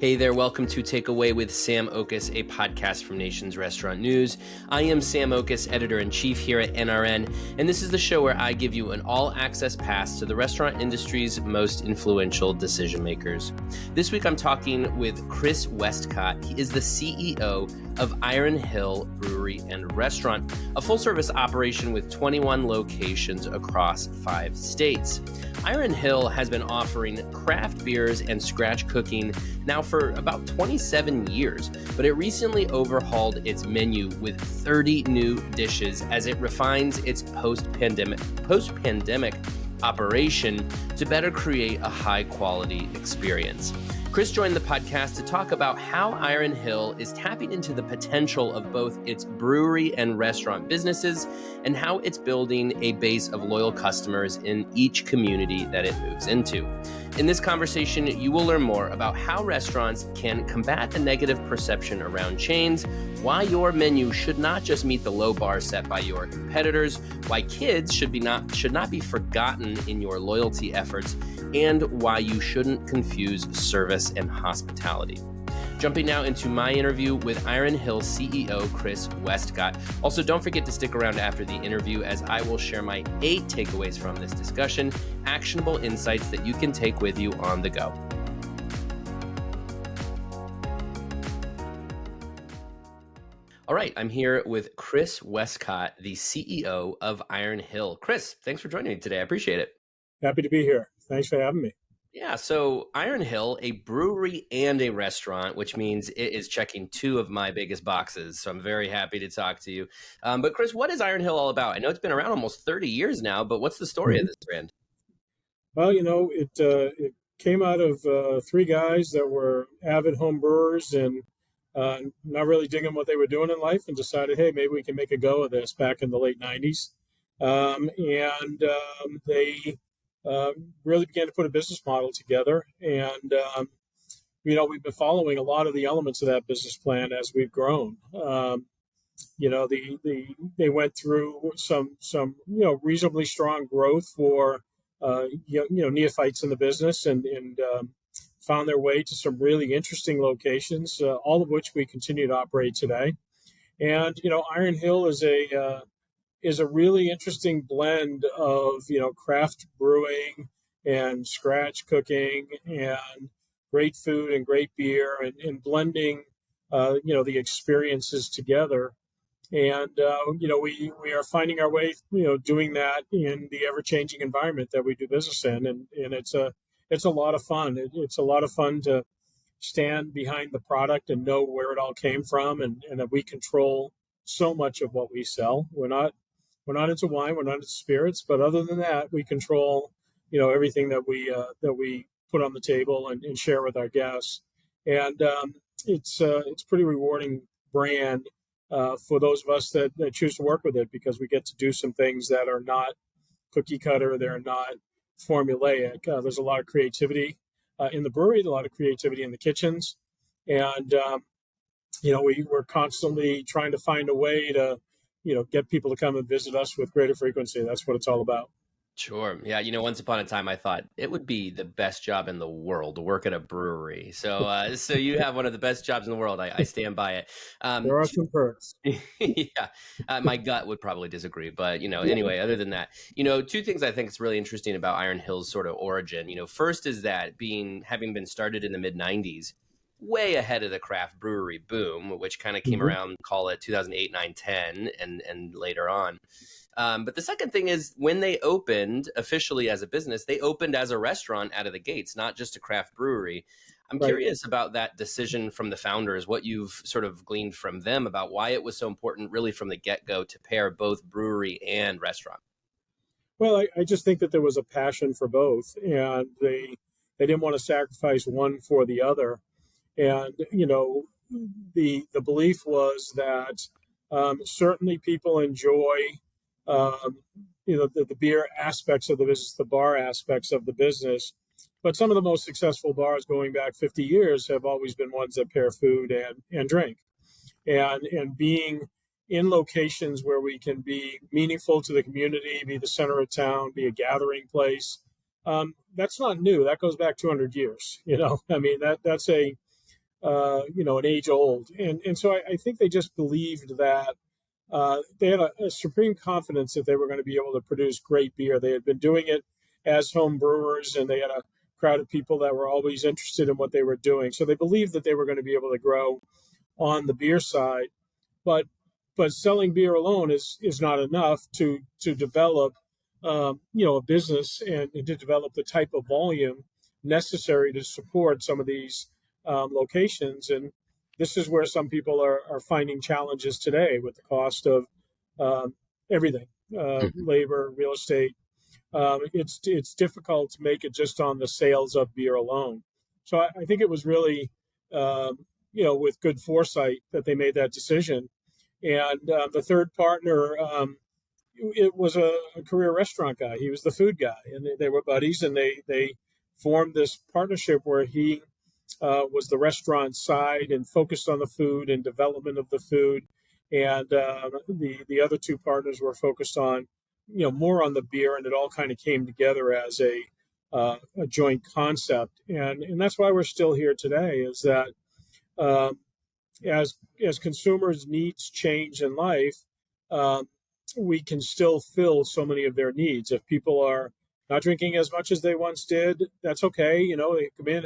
Hey there, welcome to Takeaway with Sam Oches, a podcast from Nation's Restaurant News. I am Sam Oches, editor-in-chief here at NRN, and this is the show where I give you an all-access pass to the restaurant industry's most influential decision makers. This week I'm talking with Chris Westcott. He is the CEO of Iron Hill Brewery and Restaurant, a full-service operation with 21 locations across 5 states. Iron Hill has been offering craft beers and scratch cooking now for about 27 years, but it recently overhauled its menu with 30 new dishes as it refines its post-pandemic operation to better create a high-quality experience. Chris joined the podcast to talk about how Iron Hill is tapping into the potential of both its brewery and restaurant businesses and how it's building a base of loyal customers in each community that it moves into. In this conversation, you will learn more about how restaurants can combat the negative perception around chains, why your menu should not just meet the low bar set by your competitors, why kids should not be forgotten in your loyalty efforts, and why you shouldn't confuse service and hospitality. Jumping now into my interview with Iron Hill CEO Chris Westcott. Also, don't forget to stick around after the interview as I will share my 8 takeaways from this discussion, actionable insights that you can take with you on the go. All right, I'm here with Chris Westcott, the CEO of Iron Hill. Chris, thanks for joining me today. I appreciate it. Happy to be here. Thanks for having me. Yeah, so Iron Hill, a brewery and a restaurant, which means it is checking 2 of my biggest boxes. So I'm very happy to talk to you. But Chris, what is Iron Hill all about? I know it's been around almost 30 years now, but what's the story of this brand? Well, it came out of 3 guys that were avid home brewers and not really digging what they were doing in life and decided, hey, maybe we can make a go of this back in the late 90s. They really began to put a business model together. And, we've been following a lot of the elements of that business plan as we've grown. They went through some reasonably strong growth for, neophytes in the business and found their way to some really interesting locations, all of which we continue to operate today. And, Iron Hill is a really interesting blend of, craft brewing and scratch cooking and great food and great beer and blending, the experiences together. And, we are finding our way, doing that in the ever-changing environment that we do business in. And it's a lot of fun. It's a lot of fun to stand behind the product and know where it all came from and that we control so much of what we sell. We're not into wine, we're not into spirits, but other than that, we control, everything that we put on the table and share with our guests. And it's pretty rewarding brand for those of us that choose to work with it because we get to do some things that are not cookie cutter, they're not formulaic. There's a lot of creativity in the brewery, a lot of creativity in the kitchens, and we're constantly trying to find a way to get people to come and visit us with greater frequency. That's what it's all about. Sure. Yeah. Once upon a time, I thought it would be the best job in the world to work at a brewery. So you have one of the best jobs in the world. I stand by it. There are some perks. Yeah. My gut would probably disagree. But, anyway, other than that, 2 things I think is really interesting about Iron Hill's sort of origin. First is that having been started in the mid-90s, way ahead of the craft brewery boom, which kind of came around, call it 2008, 9, 10, and later on. But the second thing is when they opened officially as a business, they opened as a restaurant out of the gates, not just a craft brewery. I'm curious about that decision from the founders, what you've sort of gleaned from them about why it was so important really from the get-go to pair both brewery and restaurant. Well, I just think that there was a passion for both, and they didn't want to sacrifice one for the other. And, the belief was that certainly people enjoy the beer aspects of the business, the bar aspects of the business. But some of the most successful bars going back 50 years have always been ones that pair food and drink. And being in locations where we can be meaningful to the community, be the center of town, be a gathering place, that's not new. That goes back 200 years. That's a an age old. And so I think they just believed that they had a supreme confidence that they were going to be able to produce great beer. They had been doing it as home brewers, and they had a crowd of people that were always interested in what they were doing. So they believed that they were going to be able to grow on the beer side. But selling beer alone is not enough to develop a business and to develop the type of volume necessary to support some of these locations. And this is where some people are finding challenges today with the cost of um, everything, labor, real estate. It's difficult to make it just on the sales of beer alone. So I think it was really, with good foresight that they made that decision. And the third partner, it was a career restaurant guy. He was the food guy, and they were buddies, and they formed this partnership where he was the restaurant side and focused on the food and development of the food, and the other two partners were focused on more on the beer, and it all kind of came together as a joint concept, and that's why we're still here today. Is that um, as consumers' needs change in life, um, we can still fill so many of their needs. If people are not drinking as much as they once did, that's okay. They come in,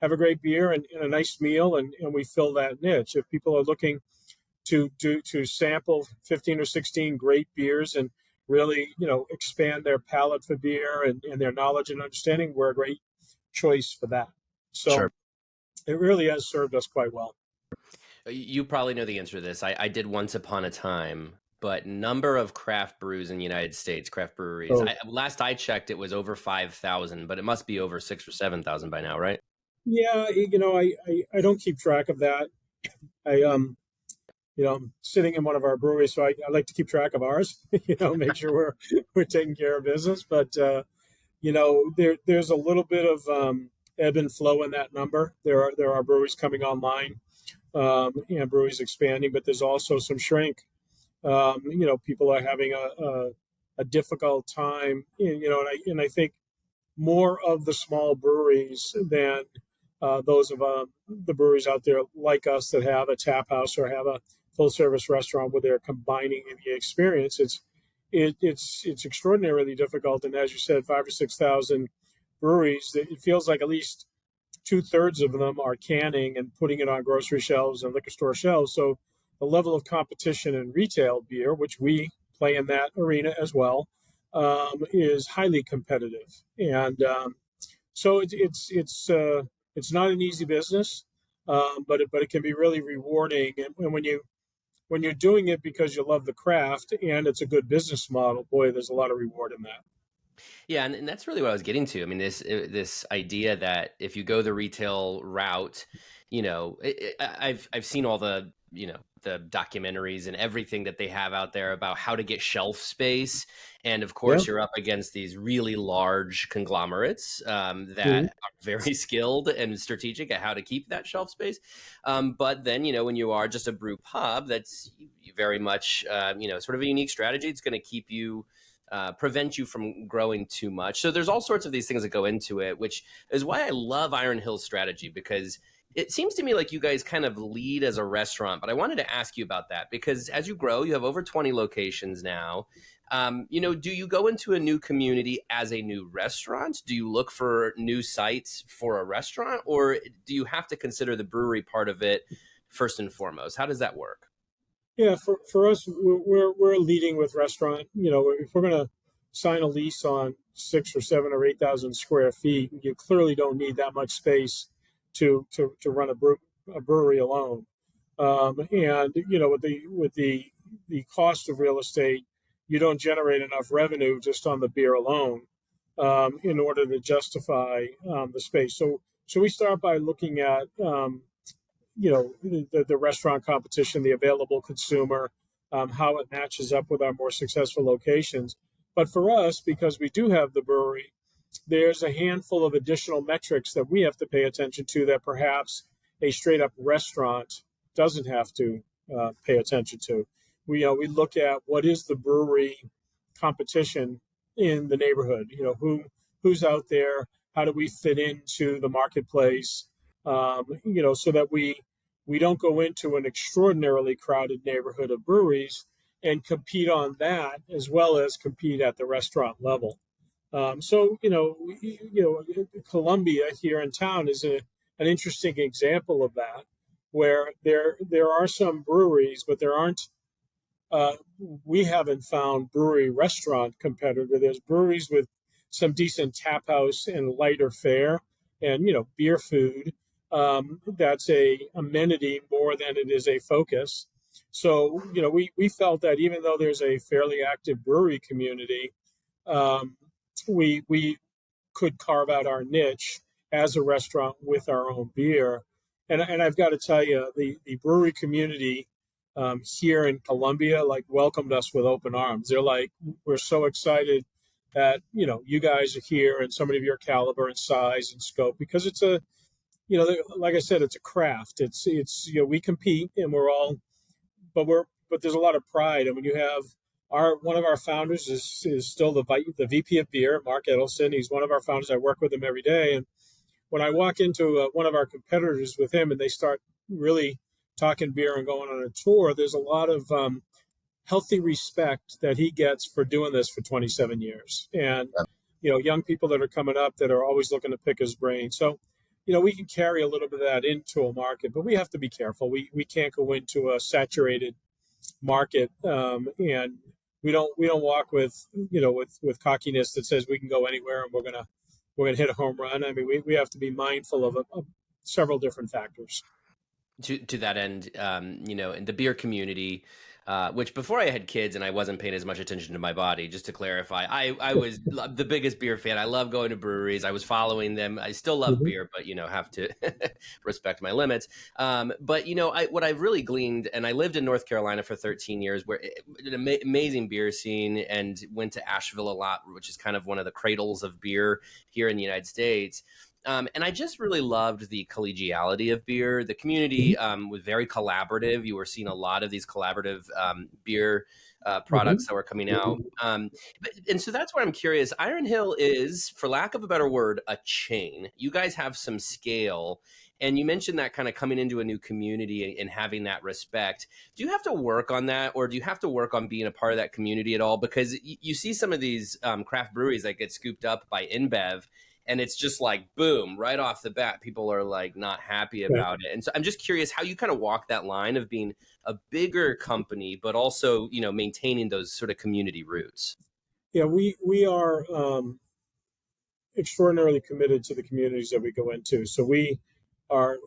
have a great beer and a nice meal, and we fill that niche. If people are looking to sample 15 or 16 great beers and really expand their palate for beer and their knowledge and understanding, we're a great choice for that. So Sure. it really has served us quite well. You probably know the answer to this. I did once upon a time, but number of craft brews in the United States, craft breweries. So Last I checked, it was over 5,000, but it must be over 6 or 7,000 by now, right? yeah, I don't keep track of that. I'm sitting in one of our breweries, so I like to keep track of ours. Make sure we're taking care of business. But there's a little bit of ebb and flow in that number. There are breweries coming online, and breweries expanding, but there's also some shrink. People are having a difficult time. And I think more of the small breweries than those of the breweries out there like us that have a tap house or have a full service restaurant where they're combining the experience. It's extraordinarily difficult. And as you said, 5 or 6 thousand breweries. It feels like at least 2/3 of them are canning and putting it on grocery shelves and liquor store shelves. So the level of competition in retail beer, which we play in that arena as well, is highly competitive. And so it's not an easy business, but it can be really rewarding. And when you're doing it because you love the craft and it's a good business model, boy, there's a lot of reward in that. Yeah, and that's really what I was getting to. I mean, this idea that if you go the retail route, I've seen all the documentaries and everything that they have out there about how to get shelf space, and of Yeah. course, you're up against these really large conglomerates that Mhm. are very skilled and strategic at how to keep that shelf space. But then, when you are just a brew pub, that's very much sort of a unique strategy. It's going to keep you prevent you from growing too much. So there's all sorts of these things that go into it, which is why I love Iron Hill's strategy, because it seems to me like you guys kind of lead as a restaurant. But I wanted to ask you about that because as you grow, you have over 20 locations now. Do you go into a new community as a new restaurant? Do you look for new sites for a restaurant, or do you have to consider the brewery part of it first and foremost? How does that work? Yeah, for us, we're leading with restaurant. If we're going to sign a lease on 6 or 7 or 8,000 square feet, you clearly don't need that much space to run a brewery alone. And with the cost of real estate, you don't generate enough revenue just on the beer alone in order to justify the space. So we start by looking at the restaurant competition, the available consumer, how it matches up with our more successful locations. But for us, because we do have the brewery, there's a handful of additional metrics that we have to pay attention to that perhaps a straight up restaurant doesn't have to pay attention to. We look at what is the brewery competition in the neighborhood. Who's out there? How do we fit into the marketplace? so that we don't go into an extraordinarily crowded neighborhood of breweries and compete on that as well as compete at the restaurant level. Columbia here in town is an interesting example of that, where there are some breweries, but there aren't. We haven't found brewery restaurant competitor. There's breweries with some decent tap house and lighter fare, and beer food. That's a amenity more than it is a focus. So we felt that even though there's a fairly active brewery community, um, we could carve out our niche as a restaurant with our own beer. And I've got to tell you, the brewery community here in Columbia welcomed us with open arms. They're like, we're so excited that you guys are here and somebody of your caliber and size and scope, because it's a like I said, it's a craft. It's we compete and but there's a lot of pride. And when you have one of our founders is still the VP of beer, Mark Edelson. He's one of our founders. I work with him every day. And when I walk into one of our competitors with him and they start really talking beer and going on a tour, there's a lot of healthy respect that he gets for doing this for 27 years. And, young people that are coming up that are always looking to pick his brain. So, we can carry a little bit of that into a market, but we have to be careful. We can't go into a saturated market, and we don't walk with cockiness that says we can go anywhere and we're gonna hit a home run. I mean, we have to be mindful of several different factors. To that end, in the beer community, which before I had kids and I wasn't paying as much attention to my body, just to clarify, I was the biggest beer fan. I love going to breweries. I was following them. I still love beer, but, have to respect my limits. But, what I've really gleaned, and I lived in North Carolina for 13 years, where an amazing beer scene, and went to Asheville a lot, which is kind of one of the cradles of beer here in the United States. And I just really loved the collegiality of beer. The community was very collaborative. You were seeing a lot of these collaborative beer products that were coming out. And so that's why I'm curious. Iron Hill is, for lack of a better word, a chain. You guys have some scale. And you mentioned that kind of coming into a new community and having that respect. Do you have to work on that, or do you have to work on being a part of that community at all? Because you see some of these craft breweries that get scooped up by InBev, and it's just like, boom, right off the bat, people are like not happy about it. And so I'm just curious how you kind of walk that line of being a bigger company, but also, maintaining those sort of community roots. Yeah, we are extraordinarily committed to the communities that we go into. So we are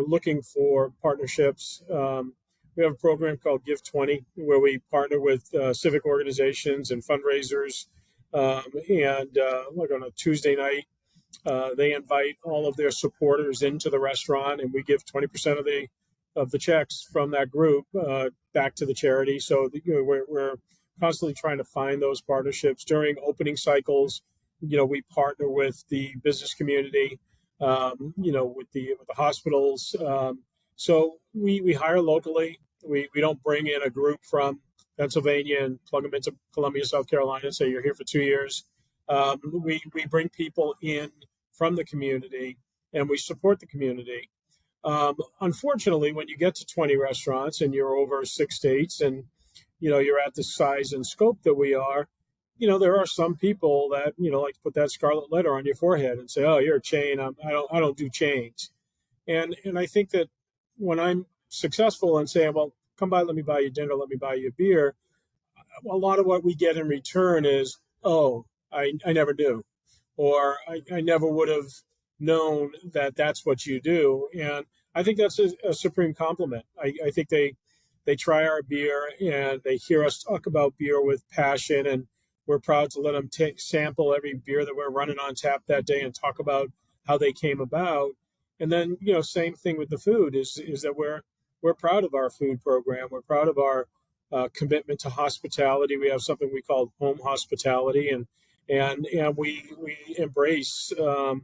looking for partnerships. We have a program called Give 20, where we partner with civic organizations and fundraisers. Like on a Tuesday night, they invite all of their supporters into the restaurant, and we give 20% of the checks from that group back to the charity. So we're constantly trying to find those partnerships during opening cycles. We partner with the business community, with the hospitals. So we hire locally. We don't bring in a group from Pennsylvania and plug them into Columbia, South Carolina, and say you're here for 2 years. We bring people in from the community, and we support the community. Unfortunately, when you get to 20 restaurants and you're over 6 states, and you're at the size and scope that we are, there are some people that like to put that scarlet letter on your forehead and say, "Oh, you're a chain. I don't do chains." And I think that when I'm successful and saying, "Well, come by, let me buy you dinner, let me buy you a beer," a lot of what we get in return is, "Oh, I never knew," or I never would have known that that's what you do. And I think that's a supreme compliment. I think they try our beer and they hear us talk about beer with passion, and we're proud to let them sample every beer that we're running on tap that day and talk about how they came about. And then, same thing with the food is that we're proud of our food program. We're proud of our commitment to hospitality. We have something we call home hospitality, and we embrace, and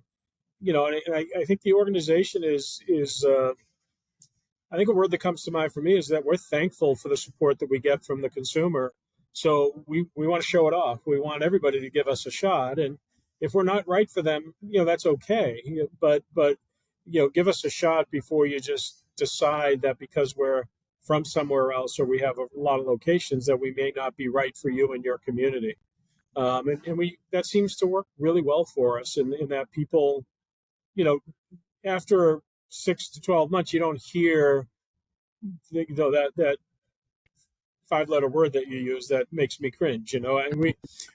I think the organization is I think a word that comes to mind for me is that we're thankful for the support that we get from the consumer. So we want to show it off. We want everybody to give us a shot, and if we're not right for them, that's okay. But give us a shot before you just decide that because we're from somewhere else or we have a lot of locations that we may not be right for you and your community. And we that seems to work really well for us in that people, you know, after 6 to 12 months, you don't hear that 5-letter word that you use that makes me cringe, and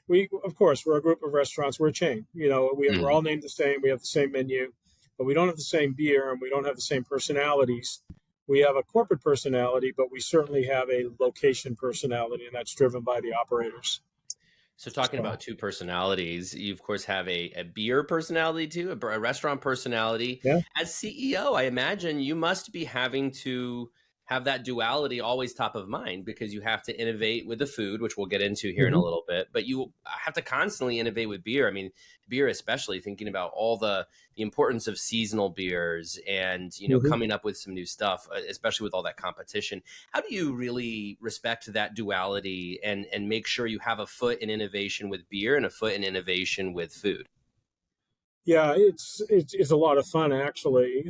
we of course we're a group of restaurants, we're a chain, we're all named the same, we have the same menu, but we don't have the same beer and we don't have the same personalities. We have a corporate personality, but we certainly have a location personality, and that's driven by the operators. So talking about two personalities, you of course have a beer personality too, a restaurant personality. Yeah. As CEO, I imagine you must be having to have that duality always top of mind because you have to innovate with the food, which we'll get into here in a Hmm. little bit, but you have to constantly innovate with beer. I mean, beer, especially thinking about all the importance of seasonal beers and, Hmm. coming up with some new stuff, especially with all that competition. How do you really respect that duality and make sure you have a foot in innovation with beer and a foot in innovation with food? Yeah, it's a lot of fun actually,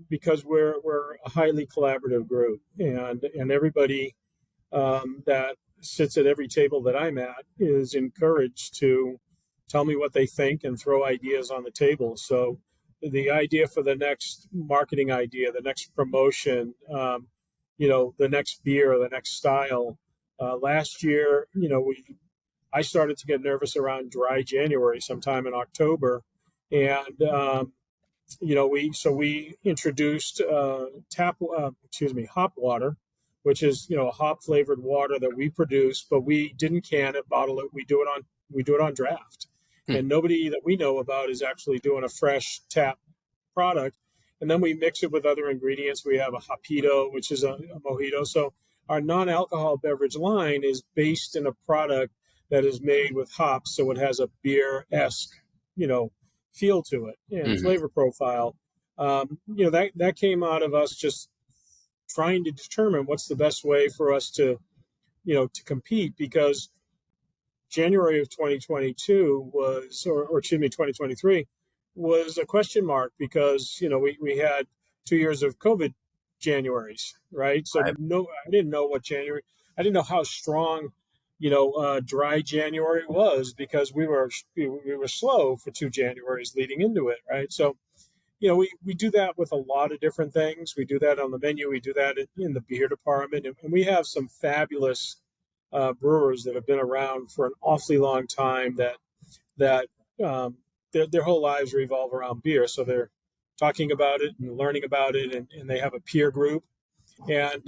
because we're a highly collaborative group, and everybody that sits at every table that I'm at is encouraged to tell me what they think and throw ideas on the table. So the idea for the next marketing idea, the next promotion, the next beer, the next style. Last year, I started to get nervous around dry January, sometime in October, and we introduced hop water, which is a hop flavored water that we produce, but we didn't can it, bottle it. We do it on draft, Hmm. and nobody that we know about is actually doing a fresh tap product. And then we mix it with other ingredients. We have a hopito, which is a mojito. So our non-alcohol beverage line is based in a product that is made with hops, so it has a beer-esque, you know, feel to it and Hmm. flavor profile. That came out of us just trying to determine what's the best way for us to compete, because January of 2022 was, or excuse me, 2023 was a question mark, because we had 2 years of COVID Januaries, right? So Right. no, I didn't know what January. I didn't know how strong, dry January was, because we were slow for 2 Januaries leading into it, right? So we do that with a lot of different things. We do that on the menu. We do that in the beer department, and we have some fabulous brewers that have been around for an awfully long time, that um, their whole lives revolve around beer. So they're talking about it and learning about it, and they have a peer group, and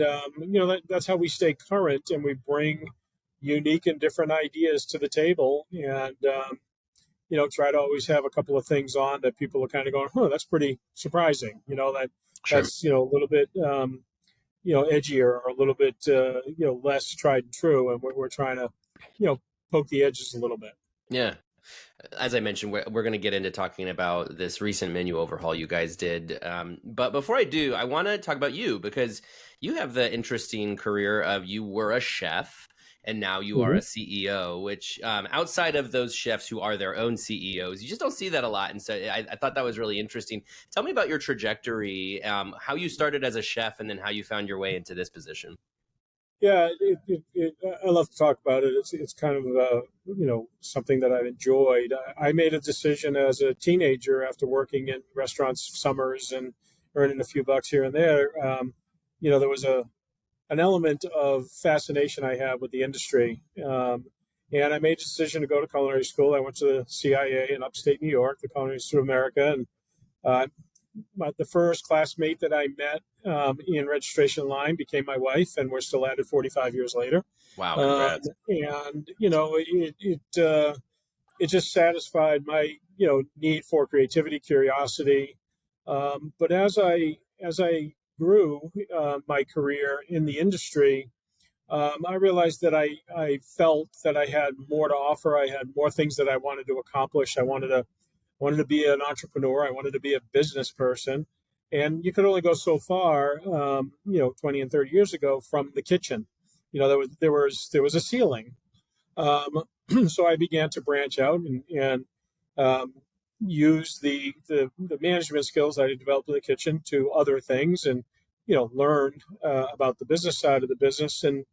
that's how we stay current, and we bring unique and different ideas to the table, and try to always have a couple of things on that people are kind of going, "Huh, that's pretty surprising." Sure. That's a little bit edgier, or a little bit less tried and true, and we're trying to poke the edges a little bit. Yeah. As I mentioned, we're going to get into talking about this recent menu overhaul you guys did. But before I do, I want to talk about you because you have the interesting career of you were a chef and now you are Hmm. a CEO, which outside of those chefs who are their own CEOs, you just don't see that a lot. And so I thought that was really interesting. Tell me about your trajectory, how you started as a chef and then how you found your way into this position. Yeah, I love to talk about it. It's kind of something that I've enjoyed. I made a decision as a teenager, after working in restaurants summers and earning a few bucks here and there. There was an element of fascination I have with the industry, and I made a decision to go to culinary school. I went to the CIA in upstate New York, the Culinary Institute of America, and uh, the first classmate that I met in registration line became my wife, and we're still at it 45 years later. Wow, Um, congrats. and it just satisfied my need for creativity, curiosity. But as I grew my career in the industry, I realized that I felt that I had more to offer. I had more things that I wanted to accomplish. I wanted to be an entrepreneur. I wanted to be a business person, and you could only go so far. 20 and 30 years ago, from the kitchen. There was a ceiling. Um, so I began to branch out, and um, use the management skills that I developed in the kitchen to other things, and learn about the business side of the business. And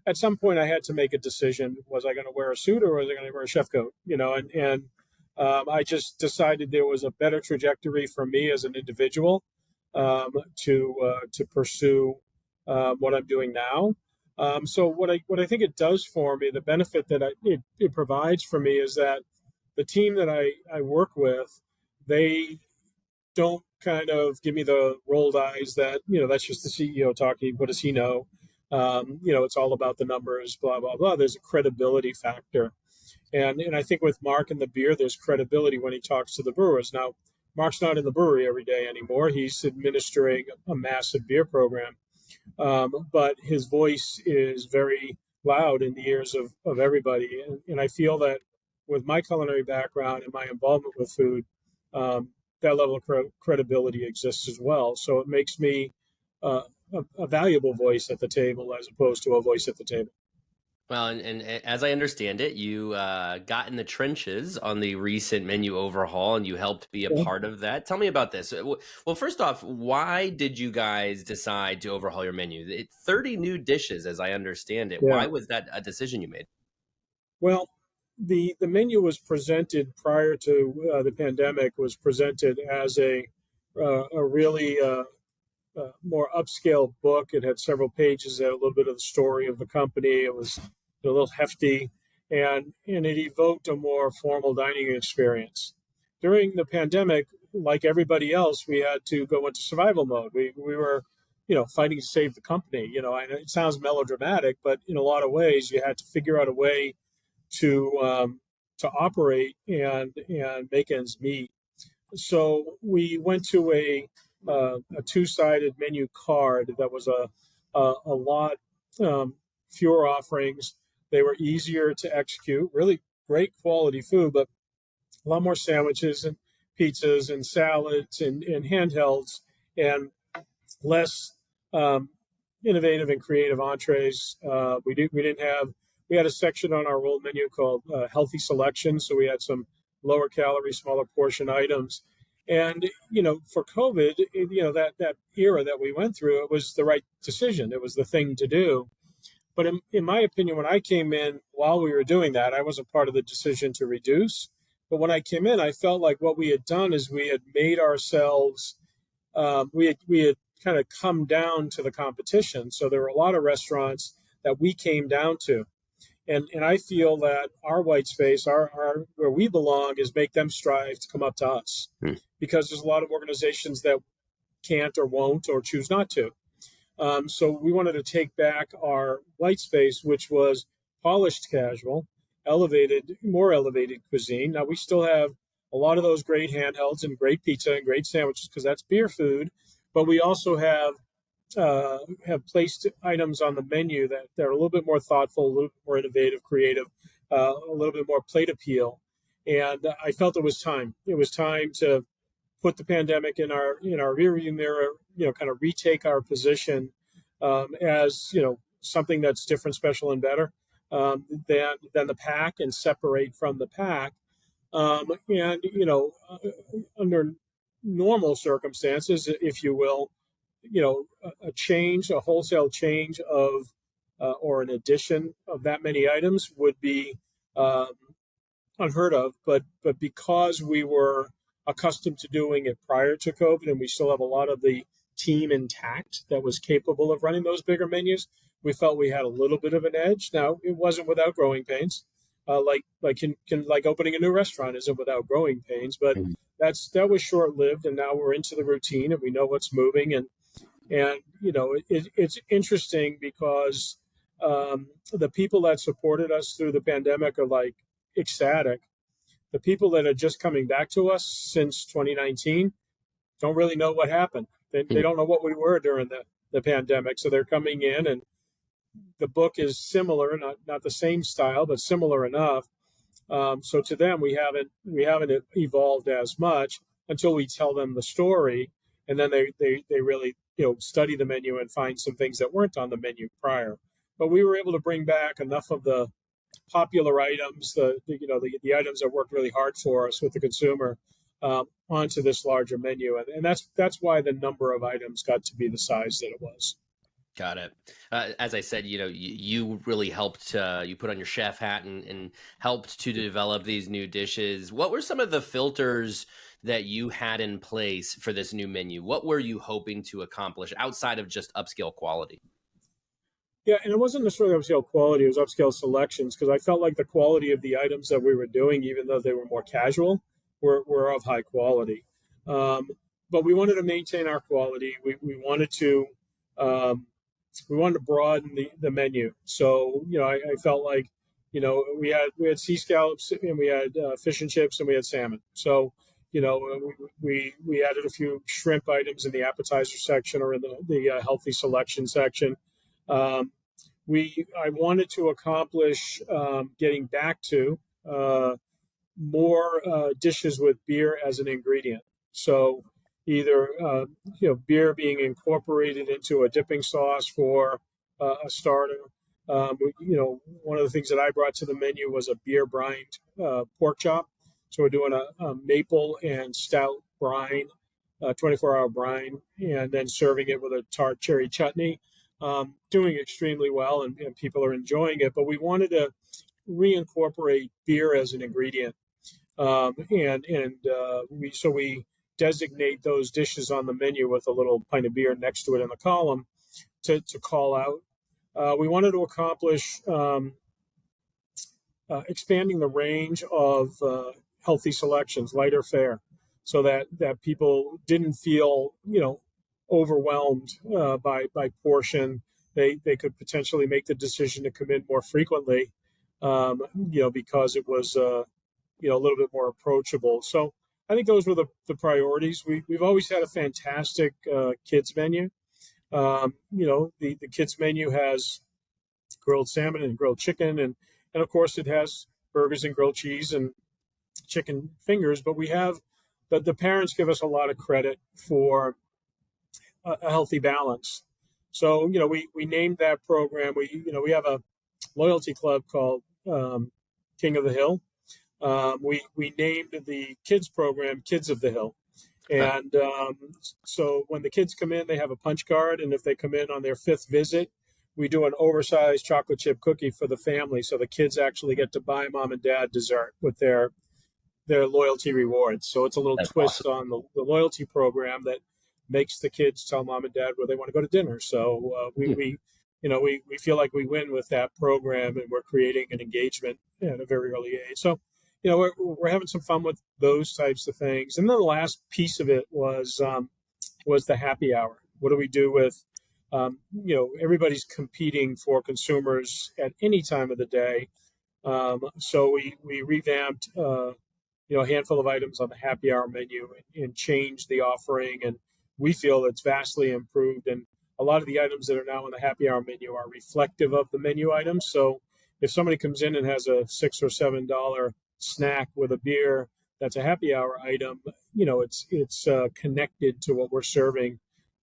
at some point, I had to make a decision: was I going to wear a suit or was I going to wear a chef coat? And I just decided there was a better trajectory for me as an individual, to pursue what I'm doing now. So what I think it does for me, the benefit that it provides for me, is that the team that I work with, they don't kind of give me the rolled eyes that, that's just the CEO talking. What does he know? It's all about the numbers, blah, blah, blah. There's a credibility factor. And I think with Mark and the beer, there's credibility when he talks to the brewers. Now, Mark's not in the brewery every day anymore. He's administering a massive beer program. But his voice is very loud in the ears of everybody. And I feel that with my culinary background and my involvement with food, that level of credibility exists as well. So it makes me a valuable voice at the table as opposed to a voice at the table. Well, and as I understand it, you got in the trenches on the recent menu overhaul, and you helped be a part of that. Tell me about this. Well, first off, why did you guys decide to overhaul your menu? 30 new dishes, as I understand it. Yeah. Why was that a decision you made? Well, the menu was presented prior to the pandemic, was presented as a really more upscale book. It had several pages that had a little bit of the story of the company. It was a little hefty, and it evoked a more formal dining experience. During the pandemic, like everybody else, we had to go into survival mode. We were, fighting to save the company. And it sounds melodramatic, but in a lot of ways, you had to figure out a way to operate and make ends meet. So we went to a two-sided menu card that was a lot fewer offerings. They were easier to execute, really great quality food, but a lot more sandwiches and pizzas and salads and handhelds, and less innovative and creative entrees. We had a section on our roll menu called healthy selection, so we had some lower calorie, smaller portion items. And, for COVID, that era that we went through, it was the right decision. It was the thing to do. But in my opinion, when I came in while we were doing that, I wasn't part of the decision to reduce. But when I came in, I felt like what we had done is we had made ourselves, we had kind of come down to the competition. So there were a lot of restaurants that we came down to. And I feel that our white space, our where we belong, is make them strive to come up to us, because there's a lot of organizations that can't or won't or choose not to. So we wanted to take back our white space, which was polished casual, more elevated cuisine. Now, we still have a lot of those great handhelds and great pizza and great sandwiches, because that's beer food, but we also have placed items on the menu that are a little bit more thoughtful, a little bit more innovative, creative, a little bit more plate appeal. And I felt it was time. It was time to put the pandemic in our rearview mirror, kind of retake our position as something that's different, special, and better than the pack, and separate from the pack. Under normal circumstances, if you will, a wholesale change of or an addition of that many items would be unheard of. But because we were accustomed to doing it prior to COVID, and we still have a lot of the team intact that was capable of running those bigger menus, we felt we had a little bit of an edge. Now, it wasn't without growing pains. Like opening a new restaurant isn't without growing pains, but that was short lived, and now we're into the routine and we know what's moving. And it's interesting because the people that supported us through the pandemic are like ecstatic. The people that are just coming back to us since 2019 don't really know what happened. They don't know what we were during the pandemic. So they're coming in, and the book is similar, not the same style, but similar enough. So to them, we haven't evolved as much until we tell them the story, and then they really study the menu and find some things that weren't on the menu prior. But we were able to bring back enough of the popular items, the items that worked really hard for us with the consumer, onto this larger menu, and that's why the number of items got to be the size that it was. Got it. As I said, you really helped. You put on your chef hat and helped to develop these new dishes. What were some of the filters that you had in place for this new menu? What were you hoping to accomplish outside of just upscale quality? Yeah, and it wasn't necessarily upscale quality; it was upscale selections because I felt like the quality of the items that we were doing, even though they were more casual, were of high quality. Um, but we wanted to maintain our quality. Um, we wanted to broaden the menu. So I felt like we had sea scallops and we had fish and chips and we had salmon. So we added a few shrimp items in the appetizer section or in the healthy selection section. Um, I wanted to accomplish getting back to more dishes with beer as an ingredient. So either beer being incorporated into a dipping sauce for a starter. One of the things that I brought to the menu was a beer brined pork chop. So we're doing a maple and stout brine, 24-hour brine, and then serving it with a tart cherry chutney. Doing extremely well, and people are enjoying it. But we wanted to reincorporate beer as an ingredient, we designate those dishes on the menu with a little pint of beer next to it in the column to call out. We wanted to accomplish expanding the range of healthy selections, lighter fare, so that people didn't feel overwhelmed by portion. They could potentially make the decision to come in more frequently, because it was a little bit more approachable. So I think those were the priorities. We've always had a fantastic kids menu. The kids menu has grilled salmon and grilled chicken, and of course it has burgers and grilled cheese and chicken fingers. But we have the parents give us a lot of credit for a healthy balance. So we named that program. We have a loyalty club called King of the Hill. We named the kids program Kids of the Hill. And so when the kids come in, they have a punch card. And if they come in on their fifth visit, we do an oversized chocolate chip cookie for the family. So the kids actually get to buy mom and dad dessert with their loyalty rewards. So it's a little That's twist awesome. on the loyalty program that makes the kids tell mom and dad where they want to go to dinner. So we feel like we win with that program, and we're creating an engagement at a very early age. So we're having some fun with those types of things. And then the last piece of it was the happy hour. What do we do with everybody's competing for consumers at any time of the day. So we revamped a handful of items on the happy hour menu and changed the offering, and we feel it's vastly improved. And a lot of the items that are now on the happy hour menu are reflective of the menu items. So if somebody comes in and has a $6 or $7 snack with a beer, that's a happy hour item. It's connected to what we're serving.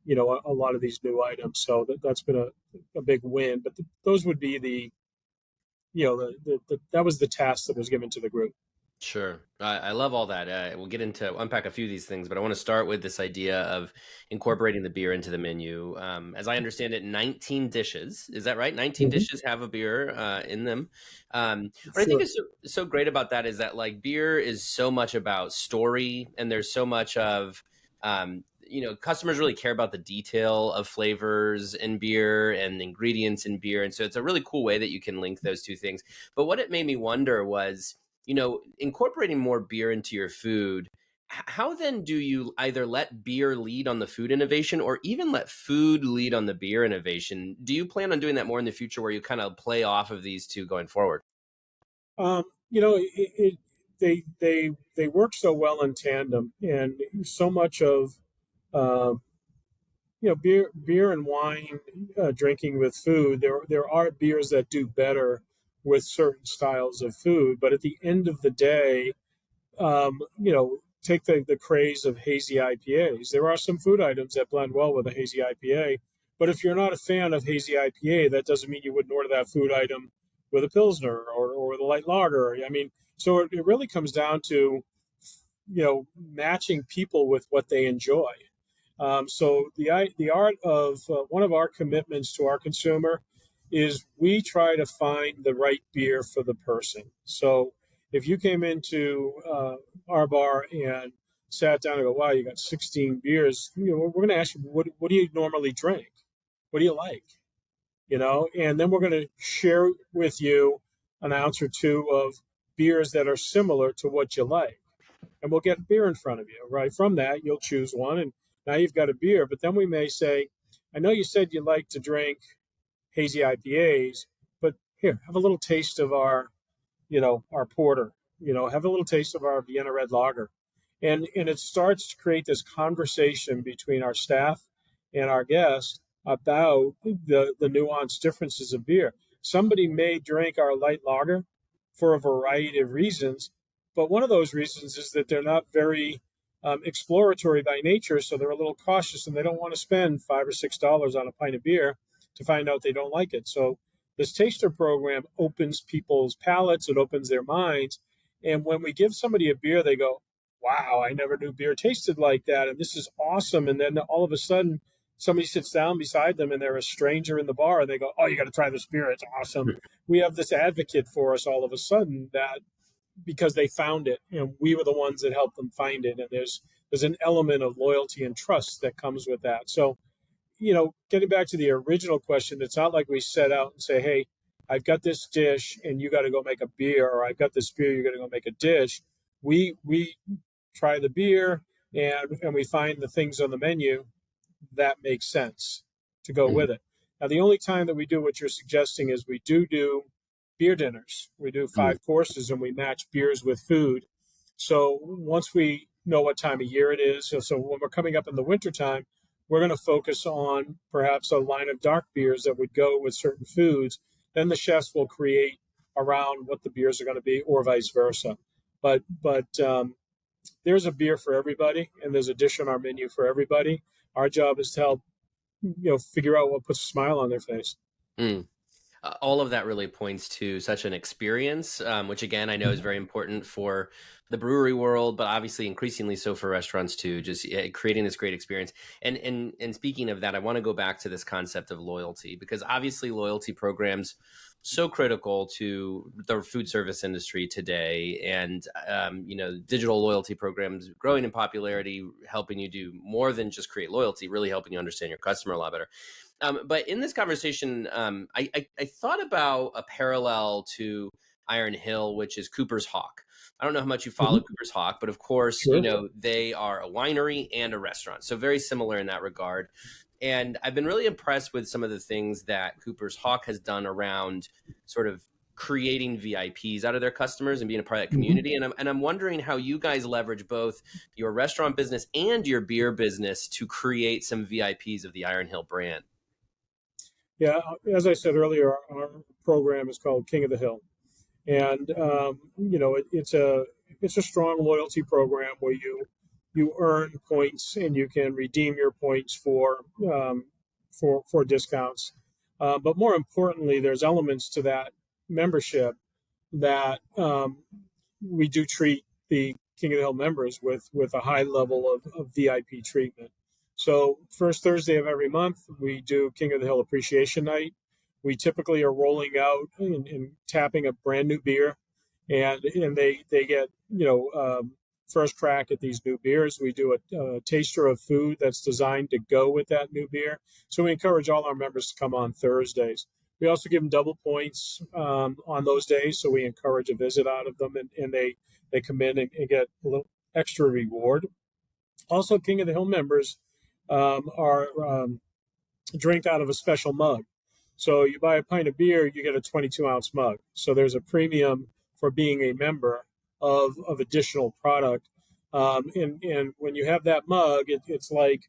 A lot of these new items. So that's been a big win. But those would be that was the task that was given to the group. Sure. I love all that. We'll get into unpack a few of these things, but I want to start with this idea of incorporating the beer into the menu. As I understand it, 19 dishes. Is that right? 19 Mm-hmm. dishes have a beer in them. What I think Sure. is so great about that is that like beer is so much about story, and there's so much of customers really care about the detail of flavors in beer and ingredients in beer. And so it's a really cool way that you can link those two things. But what it made me wonder was, incorporating more beer into your food, how then do you either let beer lead on the food innovation or even let food lead on the beer innovation? Do you plan on doing that more in the future where you kind of play off of these two going forward? Um, you know, it, they work so well in tandem, and so much of um, beer and wine drinking with food. There are beers that do better with certain styles of food, but at the end of the day, take the craze of hazy IPAs. There are some food items that blend well with a hazy IPA, but if you're not a fan of hazy IPA, that doesn't mean you wouldn't order that food item with a Pilsner or with a light lager. I mean, so it really comes down to, matching people with what they enjoy. So the art of one of our commitments to our consumer is we try to find the right beer for the person. So if you came into our bar and sat down and go, wow, you got 16 beers, we're going to ask you, what do you normally drink? What do you like? And then we're going to share with you an ounce or two of beers that are similar to what you like. And we'll get beer in front of you, right? From that, you'll choose one, and now you've got a beer. But then we may say, I know you said you like to drink hazy IPAs, but here, have a little taste of our porter, have a little taste of our Vienna Red Lager. And it starts to create this conversation between our staff and our guests about the nuanced differences of beer. Somebody may drink our light lager for a variety of reasons, but one of those reasons is that they're not very exploratory by nature, so they're a little cautious and they don't want to spend $5 or $6 on a pint of beer to find out they don't like it. So this taster program opens people's palates, it opens their minds, and when we give somebody a beer, they go, wow, I never knew beer tasted like that, and this is awesome. And then all of a sudden, somebody sits down beside them and they're a stranger in the bar and they go, oh, you got to try this beer. It's awesome. We have this advocate for us all of a sudden that because they found it and we were the ones that helped them find it. And there's an element of loyalty and trust that comes with that. So, getting back to the original question, it's not like we set out and say, hey, I've got this dish and you got to go make a beer, or I've got this beer, you got to go make a dish. We try the beer and we find the things on the menu that makes sense to go with it. Now, the only time that we do what you're suggesting is we do beer dinners. We do 5 courses and we match beers with food. So once we know what time of year it is, so when we're coming up in the wintertime, we're going to focus on perhaps a line of dark beers that would go with certain foods. Then the chefs will create around what the beers are going to be, or vice versa. But there's a beer for everybody, and there's a dish on our menu for everybody. Our job is to help, figure out what puts a smile on their face. All of that really points to such an experience, which again, I know is very important for the brewery world, but obviously increasingly so for restaurants too, just creating this great experience. And speaking of that, I want to go back to this concept of loyalty, because obviously loyalty programs so critical to the food service industry today. And, digital loyalty programs growing in popularity, helping you do more than just create loyalty, really helping you understand your customer a lot better. But in this conversation, I thought about a parallel to Iron Hill, which is Cooper's Hawk. I don't know how much you follow Cooper's Hawk, but of course, Sure. they are a winery and a restaurant. So very similar in that regard. And I've been really impressed with some of the things that Cooper's Hawk has done around sort of creating VIPs out of their customers and being a part of that community. And I'm wondering how you guys leverage both your restaurant business and your beer business to create some VIPs of the Iron Hill brand. Yeah, as I said earlier, our program is called King of the Hill, and it's a strong loyalty program where you earn points and you can redeem your points for discounts. But more importantly, there's elements to that membership that we do treat the King of the Hill members with a high level of VIP treatment. So first Thursday of every month, we do King of the Hill Appreciation Night. We typically are rolling out and tapping a brand new beer, and they get first crack at these new beers. We do a taster of food that's designed to go with that new beer. So we encourage all our members to come on Thursdays. We also give them double points on those days, so we encourage a visit out of them, and they come in and get a little extra reward. Also, King of the Hill members are drink out of a special mug. So you buy a pint of beer, you get a 22-ounce mug. So there's a premium for being a member of additional product. And when you have that mug, it's like,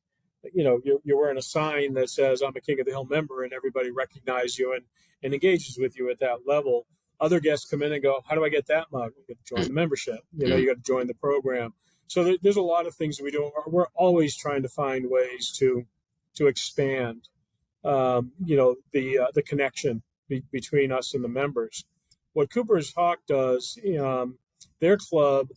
you're wearing a sign that says, I'm a King of the Hill member, and everybody recognizes you and engages with you at that level. Other guests come in and go, how do I get that mug? You got to join the membership. You got to join the program. So there's a lot of things we do. We're always trying to find ways to expand, the connection between us and the members. What Cooper's Hawk does, their club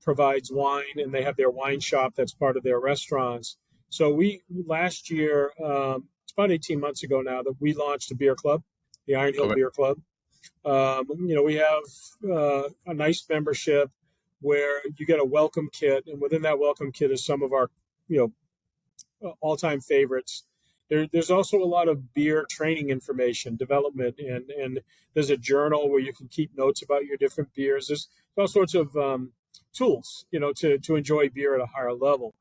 provides wine, and they have their wine shop that's part of their restaurants. So we last year, it's about 18 months ago now, that we launched a beer club, the Iron Hill Okay. Beer Club. We have a nice membership where you get a welcome kit, and within that welcome kit is some of our, all-time favorites. There's also a lot of beer training information, development, and there's a journal where you can keep notes about your different beers. There's all sorts of tools, to enjoy beer at a higher level.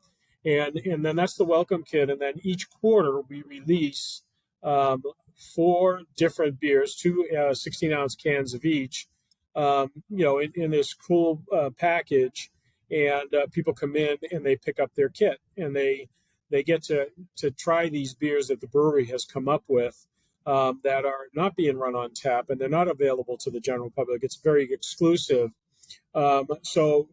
And then that's the welcome kit. And then each quarter we release 4 different beers, 2 16-ounce cans of each, in this cool package. And people come in and they pick up their kit, and they get to try these beers that the brewery has come up with that are not being run on tap, and they're not available to the general public. It's very exclusive. So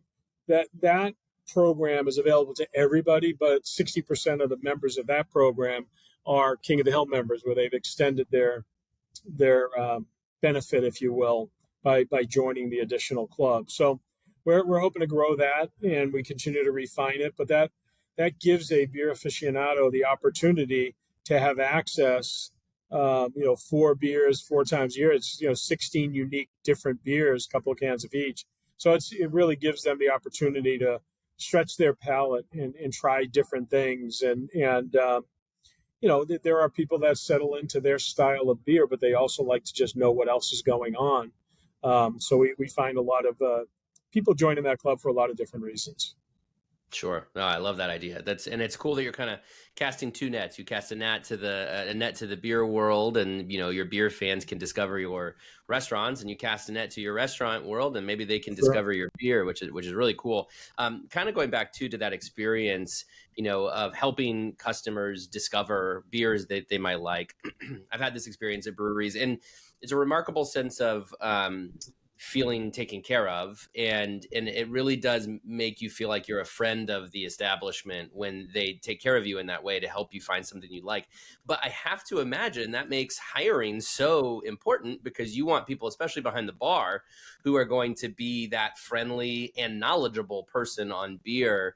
that program is available to everybody, but 60% of the members of that program are King of the Hill members, where they've extended their benefit, if you will, by joining the additional club. So we're hoping to grow that, and we continue to refine it. But that gives a beer aficionado the opportunity to have access, 4 beers 4 times a year. It's 16 unique different beers, a couple of cans of each. So it really gives them the opportunity to stretch their palate and try different things. And there are people that settle into their style of beer, but they also like to just know what else is going on. So we find a lot of people joining that club for a lot of different reasons. Sure. No, I love that idea. And it's cool that you're kind of casting 2 nets. You cast a net to the beer world, and your beer fans can discover your restaurants, and you cast a net to your restaurant world, and maybe they can discover your beer, which is really cool. Kind of going back to that experience, of helping customers discover beers that they might like. I've had this experience at breweries, and it's a remarkable sense of feeling taken care of, and it really does make you feel like you're a friend of the establishment when they take care of you in that way to help you find something you like. But I have to imagine that makes hiring so important, because you want people, especially behind the bar, who are going to be that friendly and knowledgeable person on beer.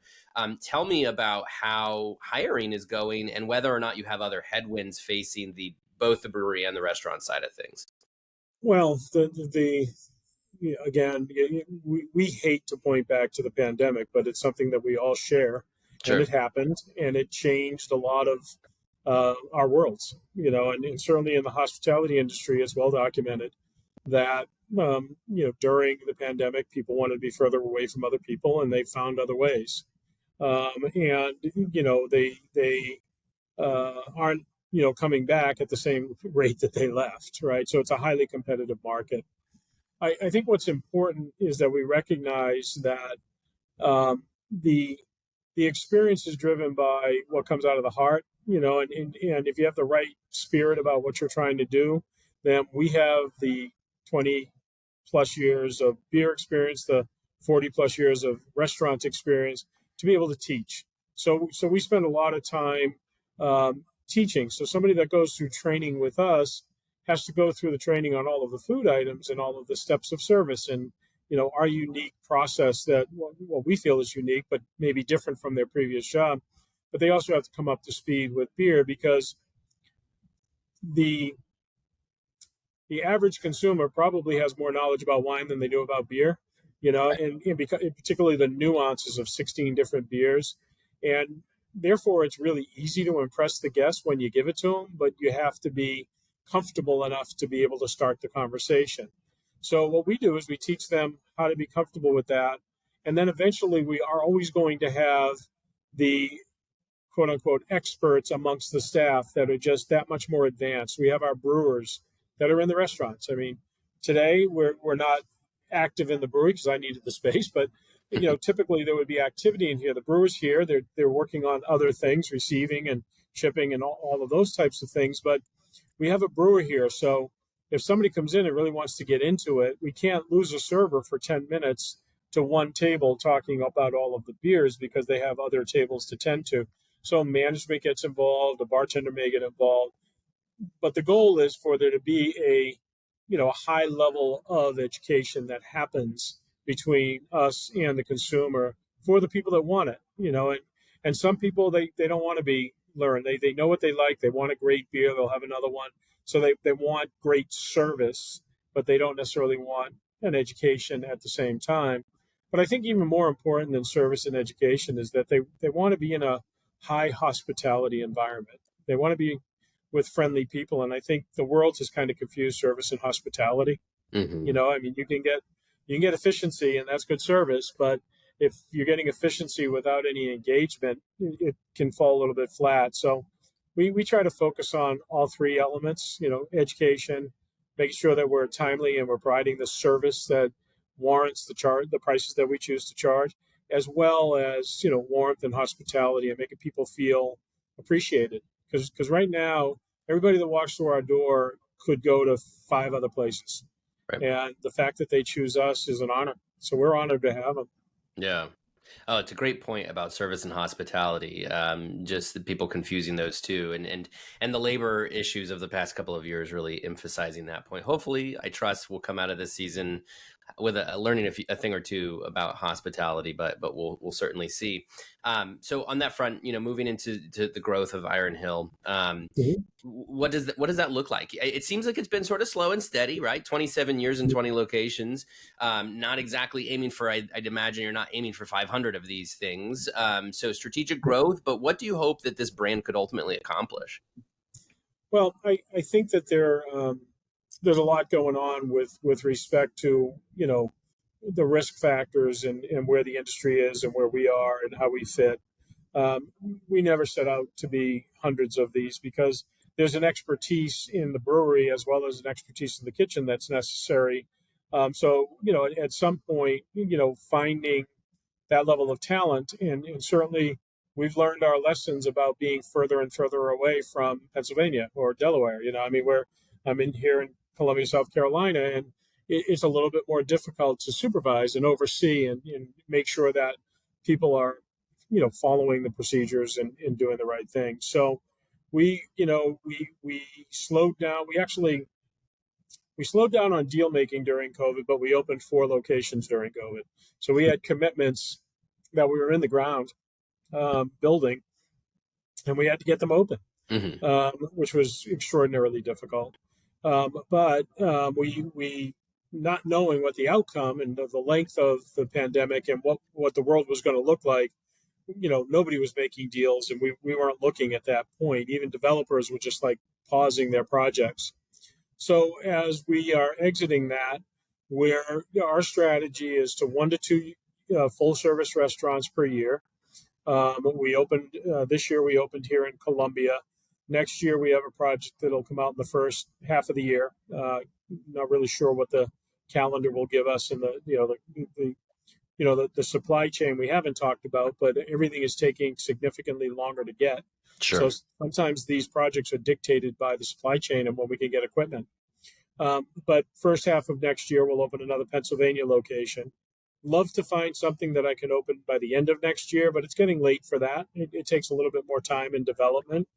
Tell me about how hiring is going, and whether or not you have other headwinds facing both the brewery and the restaurant side of things. Well, again, we hate to point back to the pandemic, but it's something that we all share. Sure. And it happened, and it changed a lot of our worlds, and certainly in the hospitality industry, it's well documented that, during the pandemic, people wanted to be further away from other people, and they found other ways. And they aren't, coming back at the same rate that they left, right? So it's a highly competitive market. I think what's important is that we recognize that the experience is driven by what comes out of the heart, and if you have the right spirit about what you're trying to do, then we have the 20 plus years of beer experience, the 40 plus years of restaurant experience to be able to teach. So we spend a lot of time teaching. So somebody that goes through training with us has to go through the training on all of the food items and all of the steps of service, and our unique process that what we feel is unique, but maybe different from their previous job. But they also have to come up to speed with beer, because the average consumer probably has more knowledge about wine than they do about beer, and particularly the nuances of 16 different beers. And therefore, it's really easy to impress the guest when you give it to them, but you have to be comfortable enough to be able to start the conversation. So what we do is we teach them how to be comfortable with that. And then eventually we are always going to have the quote unquote experts amongst the staff that are just that much more advanced. We have our brewers that are in the restaurants. I mean, today we're not active in the brewery because I needed the space, but typically there would be activity in here. The brewers here, they're working on other things, receiving and shipping and all of those types of things. But we have a brewer here, so if somebody comes in and really wants to get into it, we can't lose a server for 10 minutes to one table talking about all of the beers, because they have other tables to tend to. So management gets involved, the bartender may get involved, but the goal is for there to be a high level of education that happens between us and the consumer for the people that want it, and some people, they don't want to be learned. They know what they like. They want a great beer. They'll have another one. So they want great service, but they don't necessarily want an education at the same time. But I think even more important than service and education is that they want to be in a high hospitality environment. They want to be with friendly people. And I think the world has kind of confused service and hospitality. Mm-hmm. I mean, you can get efficiency, and that's good service, but if you're getting efficiency without any engagement, it can fall a little bit flat. So we try to focus on all three elements, education, making sure that we're timely and we're providing the service that warrants the prices that we choose to charge, as well as, warmth and hospitality and making people feel appreciated. Because right now, everybody that walks through our door could go to 5 other places. Right. And the fact that they choose us is an honor. So we're honored to have them. Yeah. Oh, it's a great point about service and hospitality. Just the people confusing those two, and the labor issues of the past couple of years really emphasizing that point. Hopefully, I trust we'll come out of this season with learning a thing or two about hospitality, but we'll certainly see. So on that front, moving into the growth of Iron Hill, what does that look like? It seems like it's been sort of slow and steady, right? 27 years and 20 locations. Not exactly aiming for. I'd imagine you're not aiming for 500 of these things. So strategic growth, but what do you hope that this brand could ultimately accomplish? Well, I think that there's a lot going on with respect to the risk factors and where the industry is and where we are and how we fit. We never set out to be hundreds of these because there's an expertise in the brewery as well as an expertise in the kitchen that's necessary. So at some point, finding that level of talent, and certainly we've learned our lessons about being further and further away from Pennsylvania or Delaware. I mean, I'm in here in Columbia, South Carolina, and it's a little bit more difficult to supervise and oversee and make sure that people are, following the procedures and doing the right thing. So we slowed down. We slowed down on deal making during COVID, but we opened 4 locations during COVID. So we had commitments that we were in the ground building, and we had to get them open, which was extraordinarily difficult. But we not knowing what the outcome and the length of the pandemic and what the world was going to look like, nobody was making deals, and we weren't looking at that point. Even developers were just like pausing their projects. So as we are exiting that, our strategy is to 1 to 2 full service restaurants per year. We opened this year. We opened here in Columbia. Next year, we have a project that'll come out in the first half of the year. Not really sure what the calendar will give us, and the supply chain we haven't talked about, but everything is taking significantly longer to get. Sure. So sometimes these projects are dictated by the supply chain and when we can get equipment. But first half of next year, we'll open another Pennsylvania location. Love to find something that I can open by the end of next year, but it's getting late for that. It takes a little bit more time in development.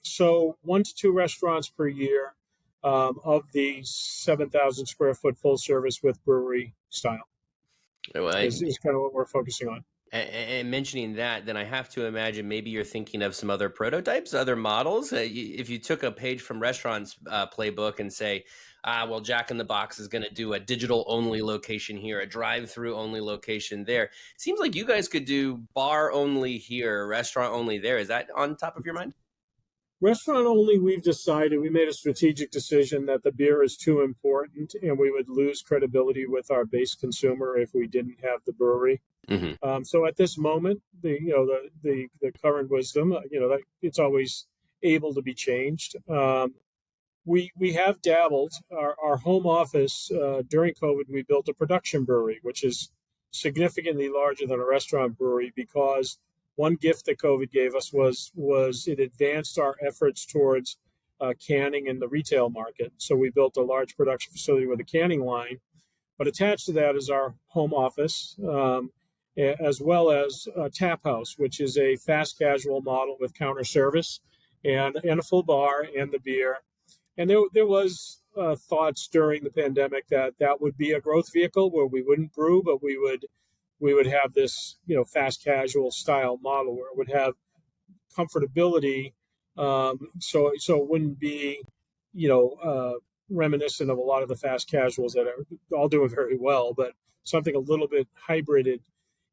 So 1 to 2 restaurants per year of the 7,000 square foot full service with brewery style is kind of what we're focusing on. And mentioning that, then I have to imagine maybe you're thinking of some other prototypes, other models. If you took a page from restaurants playbook and say, well, Jack in the Box is going to do a digital only location here, a drive-through only location there. Seems like you guys could do bar only here, restaurant only there. Is that on top of your mind? Restaurant only, we made a strategic decision that the beer is too important and we would lose credibility with our base consumer if we didn't have the brewery. Mm-hmm. So at this moment, the current wisdom, that it's always able to be changed. We have dabbled. Our home office during COVID, we built a production brewery, which is significantly larger than a restaurant brewery because one gift that COVID gave us was it advanced our efforts towards canning in the retail market. So we built a large production facility with a canning line, but attached to that is our home office, as well as a tap house, which is a fast casual model with counter service and a full bar and the beer. And there was thoughts during the pandemic that that would be a growth vehicle where we wouldn't brew, but we would have this, fast casual style model where it would have comfortability. So it wouldn't be, reminiscent of a lot of the fast casuals that are all doing very well, but something a little bit hybrided.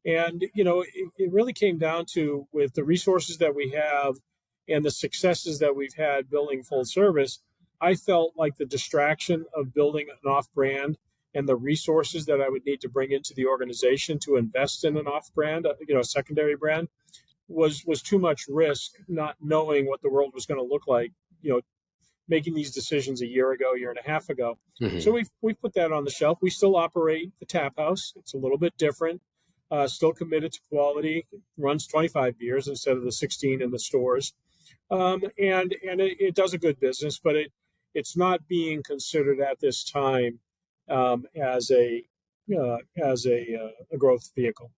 And, it really came down to, with the resources that we have and the successes that we've had building full service, I felt like the distraction of building an off brand and the resources that I would need to bring into the organization to invest in an off brand, a secondary brand, was too much risk, not knowing what the world was going to look like, making these decisions a year ago, year and a half ago. Mm-hmm. So we've put that on the shelf. We still operate the tap house. It's a little bit different. Still committed to quality. Runs 25 beers instead of the 16 in the stores, and it does a good business, but it's not being considered at this time as a growth vehicle.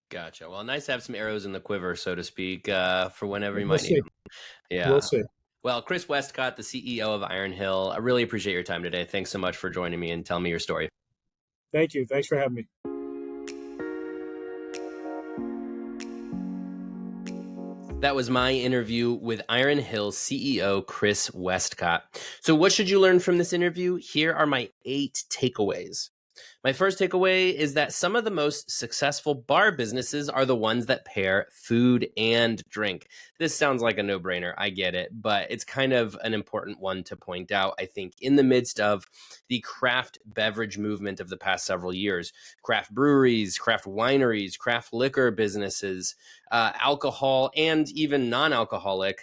Gotcha. Well, nice to have some arrows in the quiver, so to speak, for whenever you We'll might need see. them. Yeah. We'll see. Well, Chris Westcott, the CEO of Iron Hill, I really appreciate your time today. Thanks so much for joining me and telling me your story. Thank you. Thanks for having me. That was my interview with Iron Hill CEO Chris Westcott. So what should you learn from this interview? Here are my 8 takeaways. My first takeaway is that some of the most successful bar businesses are the ones that pair food and drink. This sounds like a no-brainer, I get it, but it's kind of an important one to point out, I think, in the midst of the craft beverage movement of the past several years. Craft breweries, craft wineries, craft liquor businesses, alcohol, and even non-alcoholic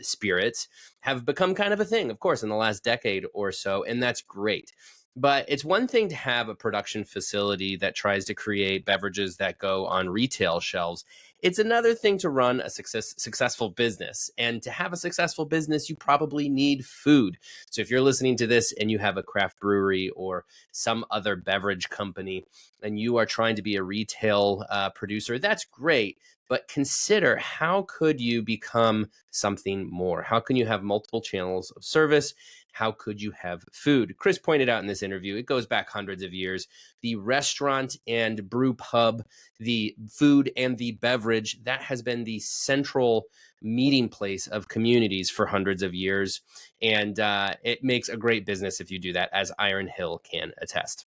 spirits have become kind of a thing, of course, in the last decade or so, and that's great. But it's one thing to have a production facility that tries to create beverages that go on retail shelves. It's another thing to run a successful business. And to have a successful business, you probably need food. So if you're listening to this and you have a craft brewery or some other beverage company and you are trying to be a retail producer, that's great. But consider, how could you become something more? How can you have multiple channels of service? How could you have food? Chris pointed out in this interview, it goes back hundreds of years. The restaurant and brew pub, the food and the beverage, that has been the central meeting place of communities for hundreds of years. And it makes a great business if you do that, as Iron Hill can attest.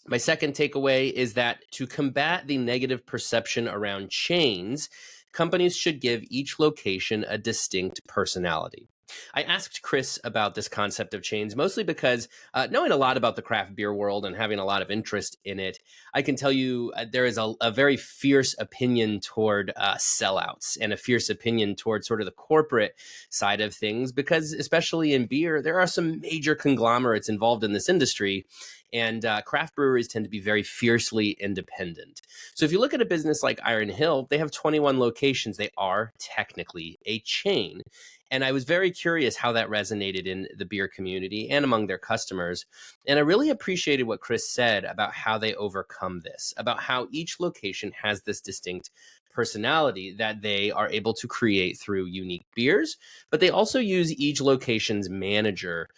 My second takeaway is that to combat the negative perception around chains, companies should give each location a distinct personality. I asked Chris about this concept of chains, mostly because knowing a lot about the craft beer world and having a lot of interest in it, I can tell you there is a very fierce opinion toward sellouts and a fierce opinion toward sort of the corporate side of things, because especially in beer, there are some major conglomerates involved in this industry. And craft breweries tend to be very fiercely independent. So if you look at a business like Iron Hill, they have 21 locations. They are technically a chain. And I was very curious how that resonated in the beer community and among their customers. And I really appreciated what Chris said about how they overcome this, about how each location has this distinct personality that they are able to create through unique beers, but they also use each location's manager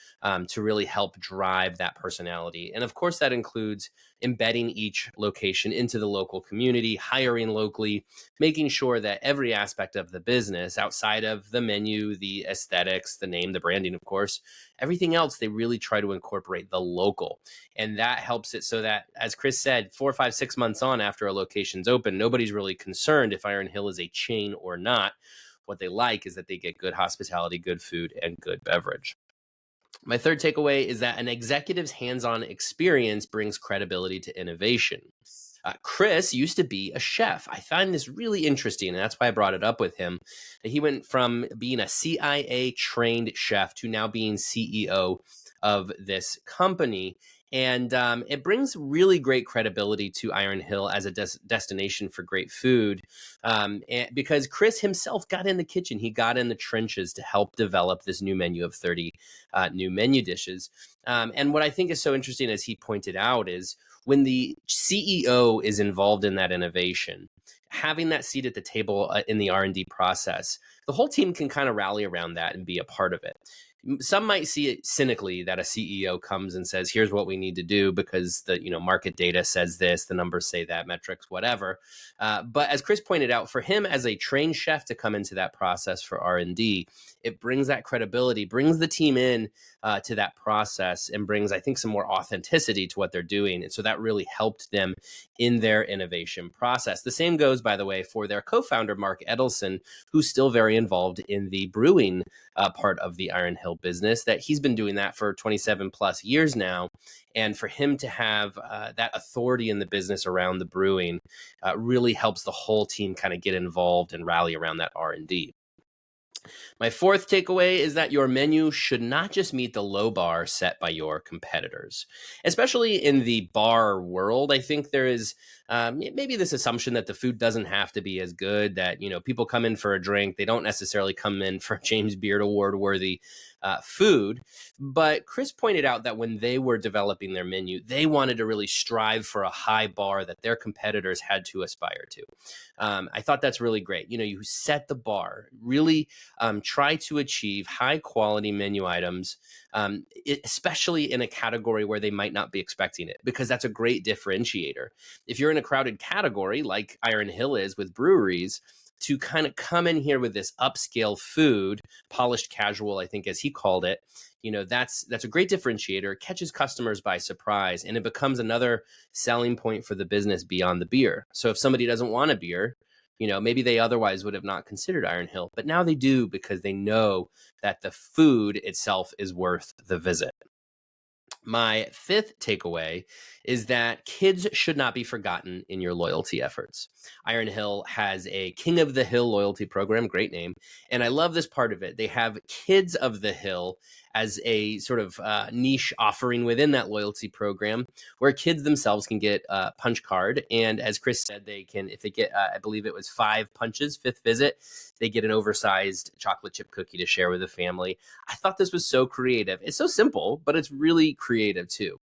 to really help drive that personality. And of course, that includes embedding each location into the local community, hiring locally, making sure that every aspect of the business, outside of the menu, the aesthetics, the name, the branding, of course, everything else, they really try to incorporate the local. And that helps it so that, as Chris said, 4, 5, 6 months on after a location's open, nobody's really concerned if Iron Hill is a chain or not. What they like is that they get good hospitality, good food, and good beverage. My third takeaway is that an executive's hands-on experience brings credibility to innovation. Chris used to be a chef. I find this really interesting, and that's why I brought it up with him. He went from being a CIA-trained chef to now being CEO of this company. And it brings really great credibility to Iron Hill as a destination for great food, because Chris himself got in the kitchen. He got in the trenches to help develop this new menu of 30 new menu dishes. And what I think is so interesting, as he pointed out, is when the CEO is involved in that innovation, having that seat at the table in the R&D process, the whole team can kind of rally around that and be a part of it. some might see it cynically that a CEO comes and says, here's what we need to do because the market data says this, the numbers say that, metrics, whatever. But as Chris pointed out, for him as a trained chef to come into that process for R&D, it brings that credibility, brings the team in to that process, and brings, I think, some more authenticity to what they're doing. And so that really helped them in their innovation process. The same goes, by the way, for their co-founder, Mark Edelson, who's still very involved in the brewing part of the Iron Hill business, that he's been doing that for 27 plus years now. And for him to have that authority in the business around the brewing really helps the whole team kind of get involved and rally around that R&D. My fourth takeaway is that your menu should not just meet the low bar set by your competitors. Especially in the bar world, I think there is maybe this assumption that the food doesn't have to be as good, that, people come in for a drink. They don't necessarily come in for James Beard Award worthy food. But Chris pointed out that when they were developing their menu, they wanted to really strive for a high bar that their competitors had to aspire to. I thought that's really great. You set the bar, really try to achieve high quality menu items, especially in a category where they might not be expecting it, because that's a great differentiator. If you're in a crowded category like Iron Hill is with breweries, to kind of come in here with this upscale food, polished casual, I think as he called it, that's a great differentiator. It catches customers by surprise, and it becomes another selling point for the business beyond the beer. So if somebody doesn't want a beer, maybe they otherwise would have not considered Iron Hill, but now they do because they know that the food itself is worth the visit. My fifth takeaway is that kids should not be forgotten in your loyalty efforts. Iron Hill has a King of the Hill loyalty program, great name. And I love this part of it. They have Kids of the Hill as a sort of niche offering within that loyalty program, where kids themselves can get a punch card. And as Chris said, they can, if they get, I believe it was 5 punches, 5th visit, they get an oversized chocolate chip cookie to share with the family. I thought this was so creative. It's so simple, but it's really creative too.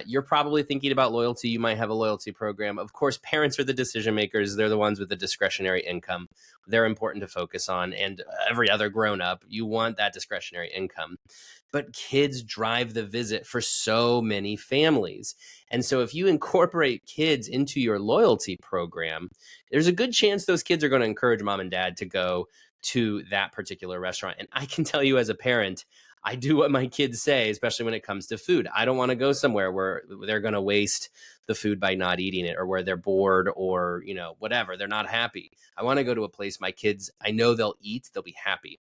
You're probably thinking about loyalty. You might have a loyalty program. Of course, parents are the decision makers. They're the ones with the discretionary income. They're important to focus on. And every other grown up, you want that discretionary income. But kids drive the visit for so many families. And so if you incorporate kids into your loyalty program, there's a good chance those kids are going to encourage mom and dad to go to that particular restaurant. And I can tell you as a parent, I do what my kids say, especially when it comes to food. I don't want to go somewhere where they're going to waste the food by not eating it, or where they're bored, or, whatever, they're not happy. I want to go to a place my kids, I know they'll eat, they'll be happy.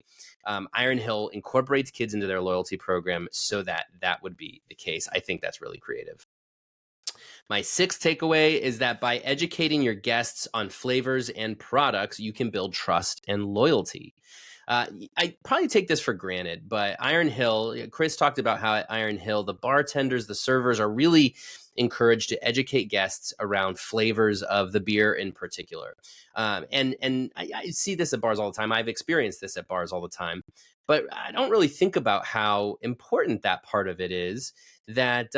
Iron Hill incorporates kids into their loyalty program so that would be the case. I think that's really creative. My sixth takeaway is that by educating your guests on flavors and products, you can build trust and loyalty. I probably take this for granted, but Iron Hill, Chris talked about how at Iron Hill, the bartenders, the servers are really encouraged to educate guests around flavors of the beer in particular. And I see this at bars all the time. I've experienced this at bars all the time, but I don't really think about how important that part of it is. That,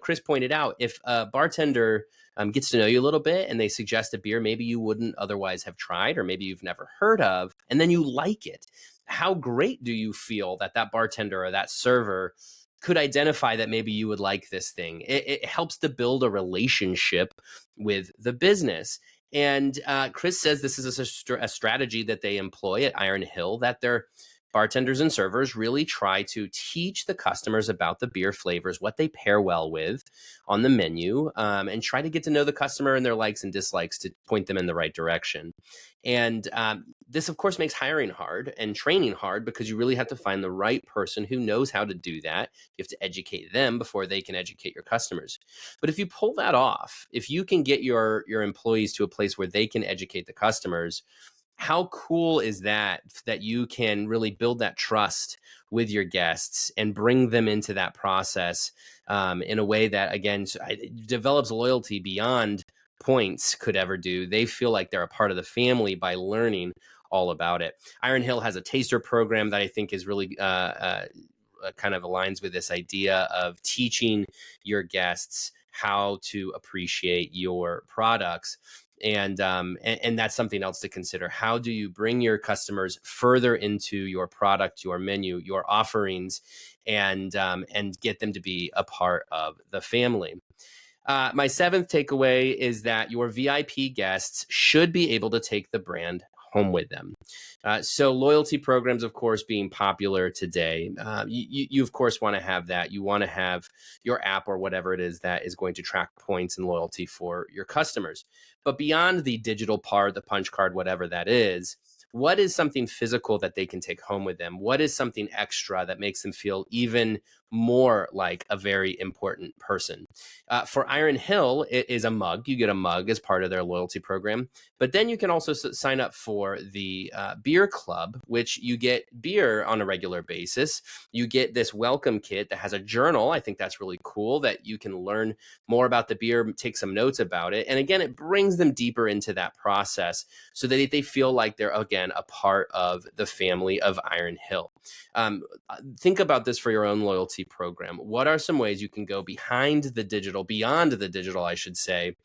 Chris pointed out, if a bartender gets to know you a little bit and they suggest a beer maybe you wouldn't otherwise have tried, or maybe you've never heard of, and then you like it, how great do you feel that bartender or that server could identify that maybe you would like this thing? It helps to build a relationship with the business. And Chris says this is a strategy that they employ at Iron Hill, that they're bartenders and servers really try to teach the customers about the beer flavors, what they pair well with on the menu, and try to get to know the customer and their likes and dislikes to point them in the right direction. And this, of course, makes hiring hard and training hard, because you really have to find the right person who knows how to do that. You have to educate them before they can educate your customers. But if you pull that off, if you can get your employees to a place where they can educate the customers, how cool is that you can really build that trust with your guests and bring them into that process in a way that, again, develops loyalty beyond points could ever do. They feel like they're a part of the family by learning all about it. Iron Hill has a taster program that I think is really kind of aligns with this idea of teaching your guests how to appreciate your products. And that's something else to consider. How do you bring your customers further into your product, your menu, your offerings, and get them to be a part of the family? My seventh takeaway is that your VIP guests should be able to take the brand home with them. So loyalty programs, of course, being popular today, you of course want to have that. You want to have your app or whatever it is that is going to track points and loyalty for your customers. But beyond the digital part, the punch card, whatever that is, what is something physical that they can take home with them? What is something extra that makes them feel even more like a very important person? For Iron Hill, it is a mug. You get a mug as part of their loyalty program. But then you can also sign up for the beer club, which you get beer on a regular basis. You get this welcome kit that has a journal. I think that's really cool that you can learn more about the beer, take some notes about it. And again, it brings them deeper into that process so that they feel like they're, again, a part of the family of Iron Hill. Think about this for your own loyalty program. What are some ways you can go beyond the digital, I should say,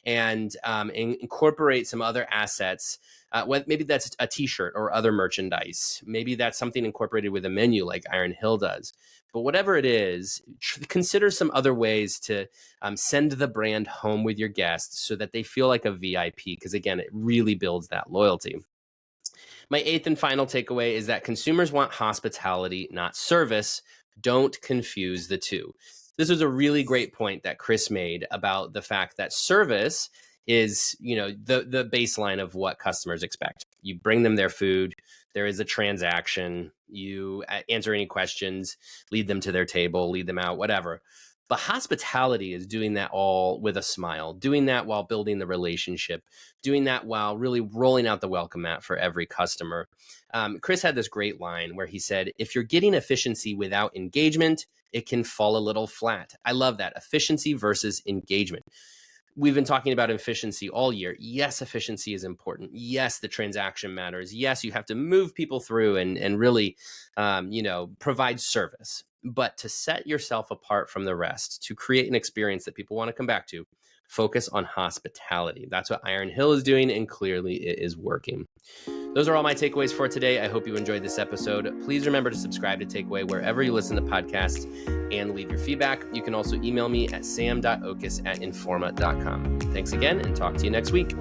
and incorporate some other assets? Maybe that's a t-shirt or other merchandise. Maybe that's something incorporated with a menu like Iron Hill does. But whatever it is, consider some other ways to send the brand home with your guests so that they feel like a VIP, because again, it really builds that loyalty. My eighth and final takeaway is that consumers want hospitality, not service. Don't confuse the two. This was a really great point that Chris made about the fact that service is, the baseline of what customers expect. You bring them their food, there is a transaction, you answer any questions, lead them to their table, lead them out, whatever. But hospitality is doing that all with a smile, doing that while building the relationship, doing that while really rolling out the welcome mat for every customer. Chris had this great line where he said, if you're getting efficiency without engagement, it can fall a little flat. I love that. Efficiency versus engagement. We've been talking about efficiency all year. Yes, efficiency is important. Yes, the transaction matters. Yes, you have to move people through and really, provide service. But to set yourself apart from the rest, to create an experience that people want to come back to, focus on hospitality. That's what Iron Hill is doing, and clearly it is working. Those are all my takeaways for today. I hope you enjoyed this episode. Please remember to subscribe to Takeaway wherever you listen to podcasts and leave your feedback. You can also email me at sam.oches@informa.com. Thanks again, and talk to you next week.